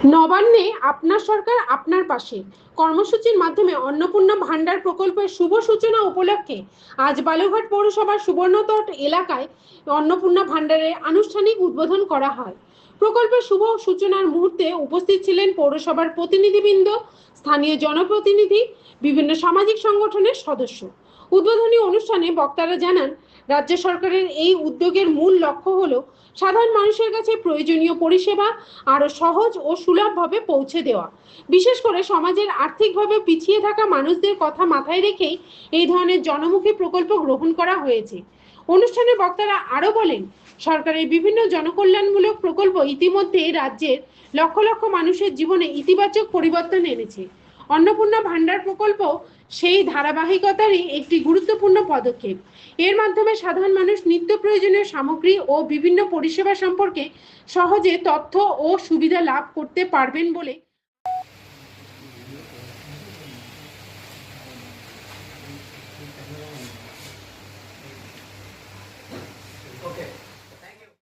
নবান্নে আপনার সরকার আপনার পাশে কর্মসূচির মাধ্যমে অন্নপূর্ণা ভান্ডার প্রকল্পের শুভ সূচনা উপলক্ষে আজ বালুরঘাট পৌরসভার সুবর্ণতট এলাকায় অন্নপূর্ণা ভান্ডারের আনুষ্ঠানিক উদ্বোধন করা হয়। প্রকল্পের শুভ সূচনার মুহূর্তে উপস্থিত ছিলেন পৌরসভার প্রতিনিধিবৃন্দ, স্থানীয় জনপ্রতিনিধি, বিভিন্ন সামাজিক সংগঠনের সদস্য। উদ্বোধনী অনুষ্ঠানে বক্তারা জানান, রাজ্য সরকারের এই উদ্যোগের মূল লক্ষ্য হলো সাধারণ মানুষের কাছে প্রয়োজনীয় পরিষেবা আরো সহজ ও সুলভভাবে পৌঁছে দেওয়া। বিশেষ করে সমাজের আর্থিকভাবে পিছিয়ে থাকা মানুষদের কথা মাথায় রেখেই এই ধরনের জনমুখী প্রকল্প গ্রহণ করা হয়েছে। অনুষ্ঠানে বক্তারা আরো বলেন, সরকারের বিভিন্ন জনকল্যাণমূলক প্রকল্প ইতিমধ্যে রাজ্যের লক্ষ লক্ষ মানুষের জীবনে ইতিবাচক পরিবর্তন এনেছে। অন্নপূর্ণা ভান্ডার প্রকল্প সেই ধারাবাহিকতারই একটি গুরুত্বপূর্ণ পদক্ষেপ। এর মাধ্যমে সাধারণ মানুষ নিত্য প্রয়োজনীয় সামগ্রী ও বিভিন্ন পরিষেবা সম্পর্কে সহজে তথ্য ও সুবিধা লাভ করতে পারবেন বলে